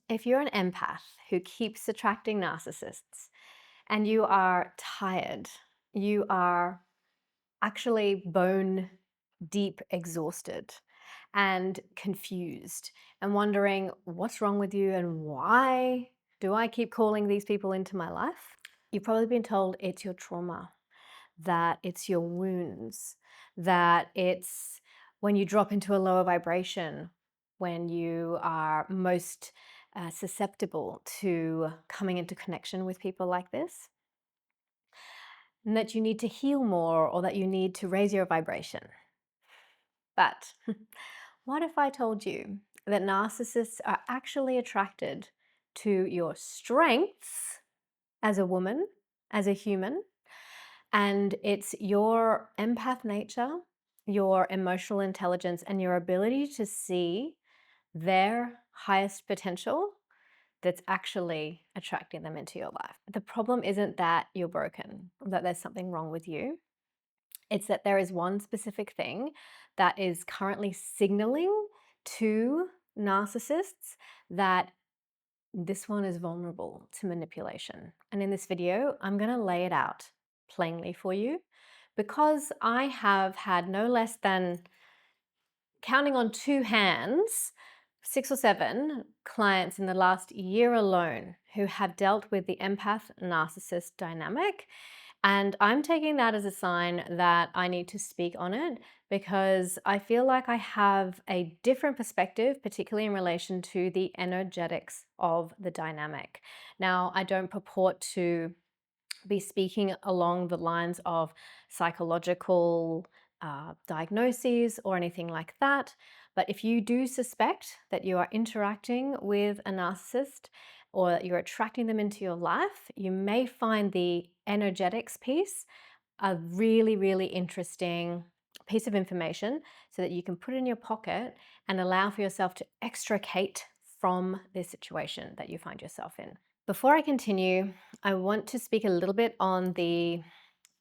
If you're an empath who keeps attracting narcissists and you are tired, you are actually bone deep exhausted and confused and wondering what's wrong with you and why do I keep calling these people into my life? You've probably been told it's your trauma, that it's your wounds, that it's when you drop into a lower vibration, when you are most susceptible to coming into connection with people like this, and that you need to heal more or that you need to raise your vibration. But what if I told you that narcissists are actually attracted to your strengths as a woman, as a human, and it's your empath nature, your emotional intelligence, and your ability to see their highest potential that's actually attracting them into your life. The problem isn't that you're broken, that there's something wrong with you. It's that there is one specific thing that is currently signaling to narcissists that this one is vulnerable to manipulation. And in this video, I'm going to lay it out plainly for you because I have had no less than, counting on two hands, 6 or 7 clients in the last year alone who have dealt with the empath narcissist dynamic. And I'm taking that as a sign that I need to speak on it because I feel like I have a different perspective, particularly in relation to the energetics of the dynamic. Now, I don't purport to be speaking along the lines of psychological diagnoses or anything like that. But if you do suspect that you are interacting with a narcissist or that you're attracting them into your life, you may find the energetics piece a really, really interesting piece of information so that you can put it in your pocket and allow for yourself to extricate from this situation that you find yourself in. Before I continue, I want to speak a little bit on the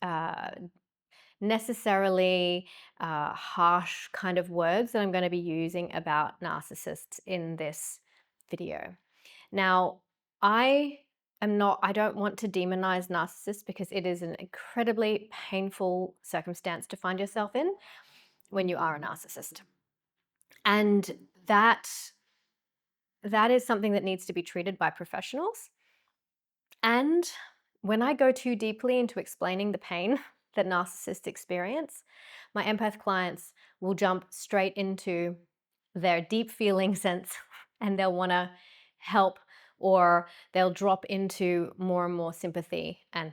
uh, necessarily harsh kind of words that I'm going to be using about narcissists in this video. Now, I don't want to demonize narcissists because it is an incredibly painful circumstance to find yourself in when you are a narcissist. And that is something that needs to be treated by professionals. And when I go too deeply into explaining the pain that narcissists experience, my empath clients will jump straight into their deep feeling sense and they'll want to help, or they'll drop into more and more sympathy and,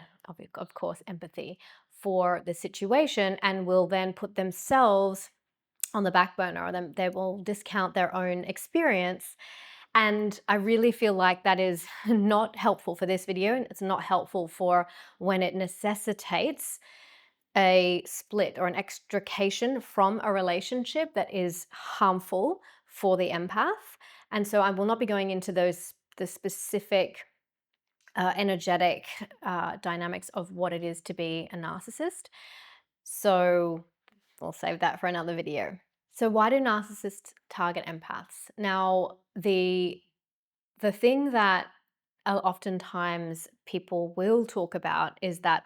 of course, empathy for the situation, and will then put themselves on the back burner, or they will discount their own experience. And I really feel like that is not helpful for this video, and it's not helpful for when it necessitates a split or an extrication from a relationship that is harmful for the empath. And so I will not be going into the specific energetic dynamics of what it is to be a narcissist. So we'll save that for another video. So why do narcissists target empaths? Now, the thing that oftentimes people will talk about is that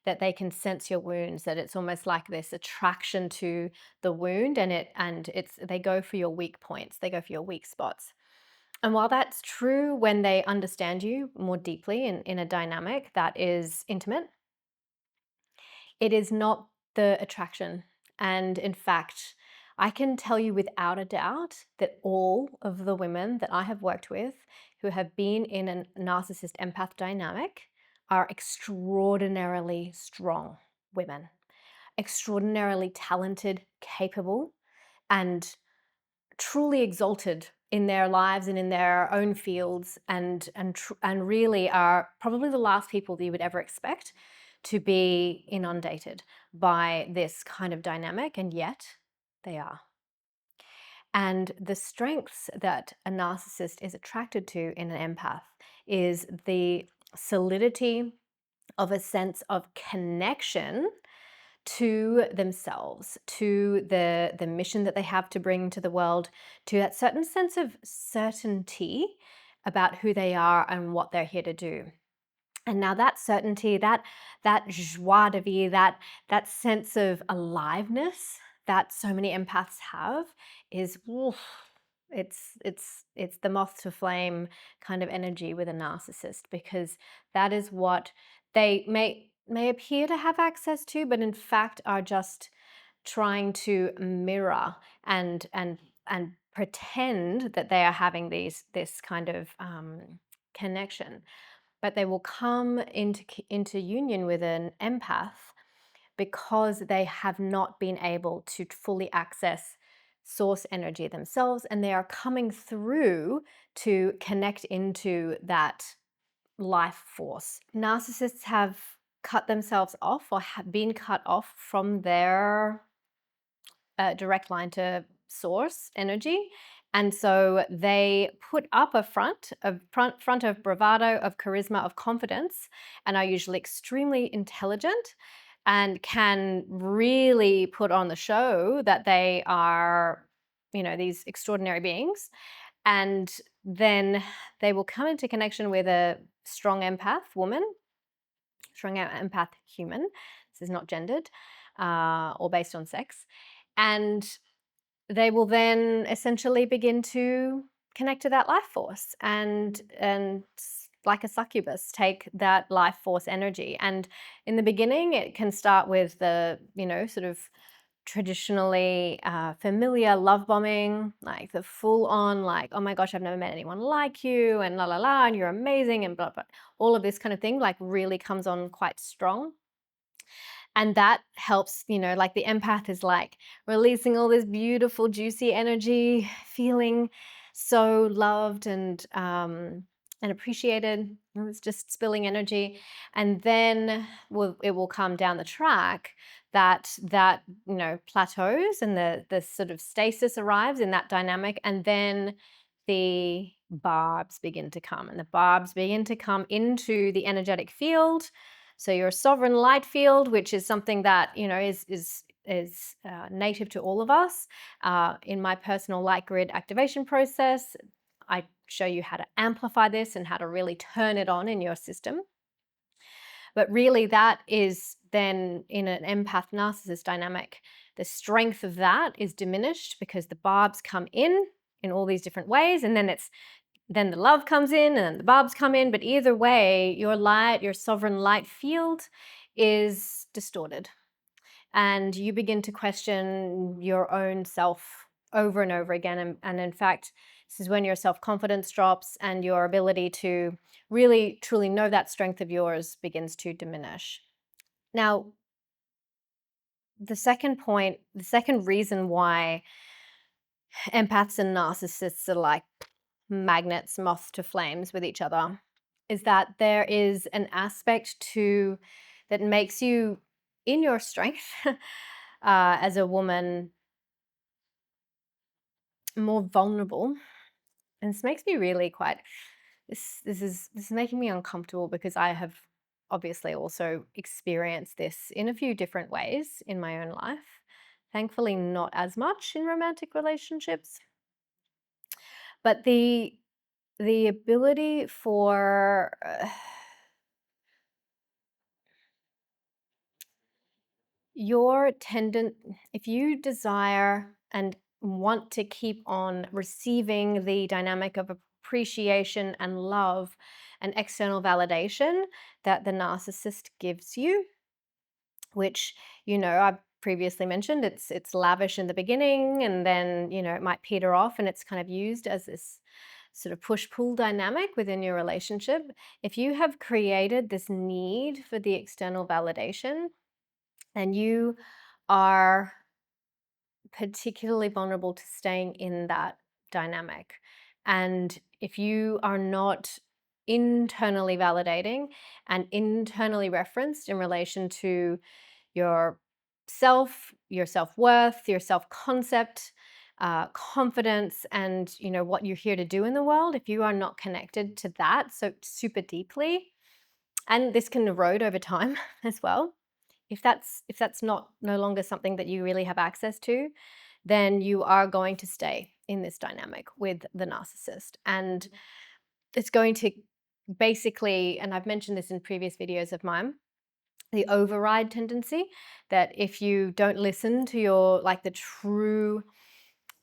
they can sense your wounds, that it's almost like this attraction to the wound, and it's they go for your weak points, they go for your weak spots. And while that's true when they understand you more deeply in a dynamic that is intimate, it is not the attraction. And in fact, I can tell you without a doubt that all of the women that I have worked with who have been in a narcissist empath dynamic are extraordinarily strong women, extraordinarily talented, capable, and truly exalted in their lives and in their own fields, and really are probably the last people that you would ever expect to be inundated by this kind of dynamic, and yet they are. And the strengths that a narcissist is attracted to in an empath is the solidity of a sense of connection to themselves, to the mission that they have to bring to the world, to that certain sense of certainty about who they are and what they're here to do. And now that certainty, that joie de vivre, that sense of aliveness that so many empaths have is oof, it's the moth to flame kind of energy with a narcissist, because that is what they may appear to have access to, but in fact are just trying to mirror and pretend that they are having this kind of connection. But they will come into union with an empath because they have not been able to fully access source energy themselves, and they are coming through to connect into that life force. Narcissists have cut themselves off or have been cut off from their direct line to source energy. And so they put up a front of bravado, of charisma, of confidence, and are usually extremely intelligent and can really put on the show that they are, these extraordinary beings. And then they will come into connection with a strong empath woman, strong empath human. This is not gendered or based on sex. And they will then essentially begin to connect to that life force and like a succubus take that life force energy. And in the beginning it can start with the sort of traditionally familiar love bombing, like the full on, like, oh my gosh, I've never met anyone like you, and la la la, and you're amazing, and blah blah, all of this kind of thing, like, really comes on quite strong. And that helps, like, the empath is like releasing all this beautiful, juicy energy, feeling so loved and appreciated. It's just spilling energy. And then it will come down the track that plateaus, and the sort of stasis arrives in that dynamic. And then the barbs begin to come, and the barbs begin to come into the energetic field. So your sovereign light field, which is something that is native to all of us. In my personal light grid activation process, I show you how to amplify this and how to really turn it on in your system. But really, that is then in an empath narcissist dynamic, the strength of that is diminished because the barbs come in all these different ways, and then the love comes in and the barbs come in. But either way, your light, your sovereign light field is distorted. And you begin to question your own self over and over again. And in fact, this is when your self-confidence drops and your ability to really, truly know that strength of yours begins to diminish. Now, the second reason why empaths and narcissists are like magnets, moth to flames with each other, is that there is an aspect to that makes you, in your strength as a woman, more vulnerable. And this makes me really quite, this is making me uncomfortable, because I have obviously also experienced this in a few different ways in my own life. Thankfully not as much in romantic relationships. But the ability for if you desire and want to keep on receiving the dynamic of appreciation and love and external validation that the narcissist gives you, which, I previously mentioned, it's lavish in the beginning, and then, it might peter off, and it's kind of used as this sort of push-pull dynamic within your relationship. If you have created this need for the external validation, then you are particularly vulnerable to staying in that dynamic. And if you are not internally validating and internally referenced in relation to your your self-worth, your self-concept, confidence, and what you're here to do in the world, if you are not connected to that so super deeply, and this can erode over time as well, if that's no longer something that you really have access to, then you are going to stay in this dynamic with the narcissist. And it's going to basically, and I've mentioned this in previous videos of mine, the override tendency, that if you don't listen to your, like, the true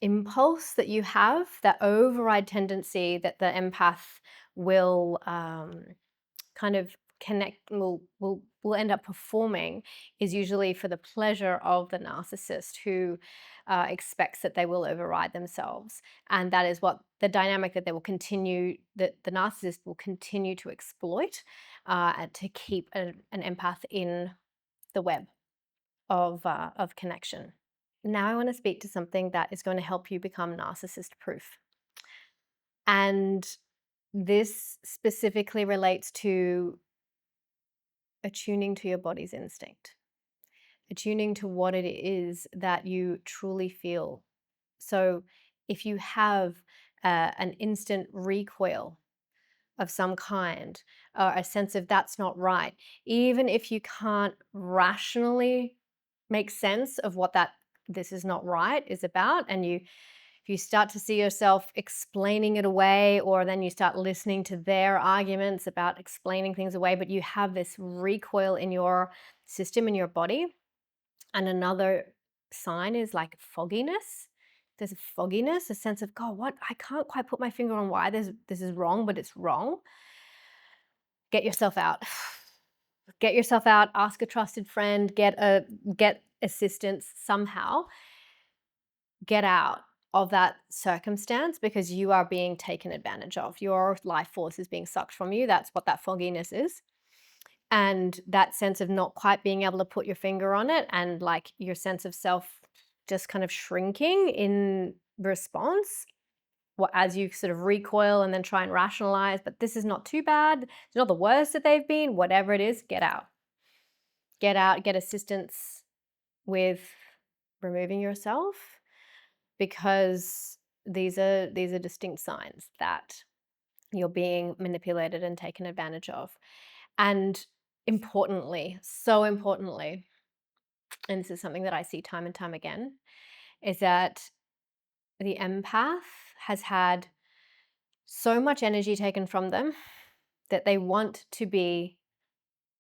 impulse that you have, that override tendency that the empath will kind of connect, will end up performing, is usually for the pleasure of the narcissist, who expects that they will override themselves. And that is what the dynamic that they will continue, that the narcissist will continue to exploit, and to keep an empath in the web of connection. Now I want to speak to something that is going to help you become narcissist proof. And this specifically relates to attuning to your body's instinct, attuning to what it is that you truly feel. So if you have an instant recoil of some kind, or a sense of that's not right, even if you can't rationally make sense of what that this is not right is about, and if you start to see yourself explaining it away, or then you start listening to their arguments about explaining things away, but you have this recoil in your system, in your body. And another sign is like fogginess. There's a fogginess, a sense of, God, what? I can't quite put my finger on why this is wrong, but it's wrong. Get yourself out. Get yourself out, ask a trusted friend, get assistance somehow. Get out of that circumstance, because you are being taken advantage of. Your life force is being sucked from you. That's what that fogginess is. And that sense of not quite being able to put your finger on it, and like your sense of self just kind of shrinking in response, as you sort of recoil and then try and rationalize, but this is not too bad. It's not the worst that they've been. Whatever it is, get out. Get out, get assistance with removing yourself, because these are distinct signs that you're being manipulated and taken advantage of. And importantly, so importantly, and this is something that I see time and time again, is that the empath has had so much energy taken from them that they want to be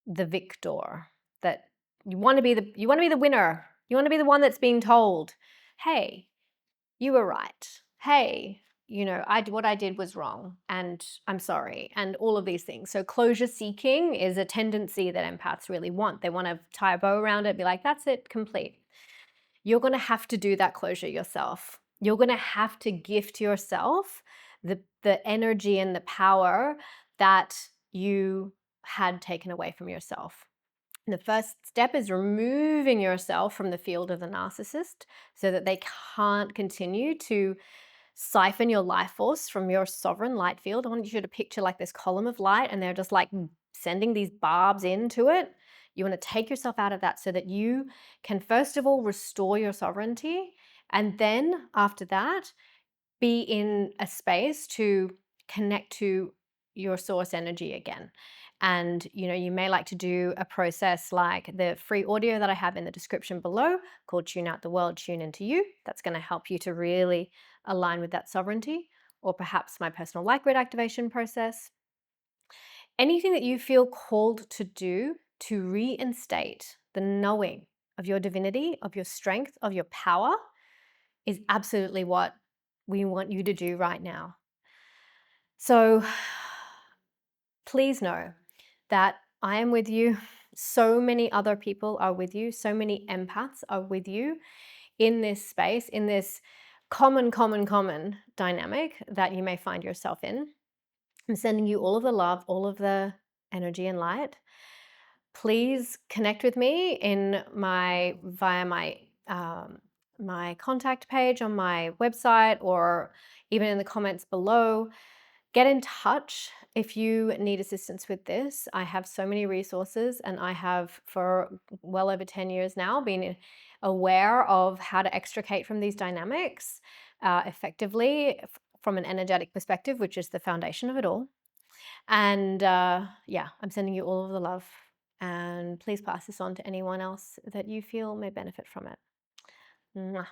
the victor, that you want to be the winner. You want to be the one that's being told, hey, you were right. Hey, what I did was wrong, and I'm sorry, and all of these things. So closure seeking is a tendency that empaths really want. They want to tie a bow around it, be like, that's it, complete. You're going to have to do that closure yourself. You're going to have to gift yourself the energy and the power that you had taken away from yourself. And the first step is removing yourself from the field of the narcissist, so that they can't continue to siphon your life force from your sovereign light field. I want you to picture like this column of light, and they're just like sending these barbs into it. You want to take yourself out of that, so that you can first of all restore your sovereignty, and then after that be in a space to connect to your source energy again. And you may like to do a process like the free audio that I have in the description below, called Tune Out the World, Tune Into You. That's going to help you to really align with that sovereignty. Or perhaps my personal light grid activation process. Anything that you feel called to do to reinstate the knowing of your divinity, of your strength, of your power, is absolutely what we want you to do right now. So please know that I am with you. So many other people are with you. So many empaths are with you in this space, in this common dynamic that you may find yourself in. I'm sending you all of the love, all of the energy and light. Please connect with me via my contact page on my website, or even in the comments below. Get in touch if you need assistance with this. I have so many resources, and I have for well over 10 years now been aware of how to extricate from these dynamics effectively from an energetic perspective, which is the foundation of it all. And yeah, I'm sending you all of the love, and please pass this on to anyone else that you feel may benefit from it. Mwah.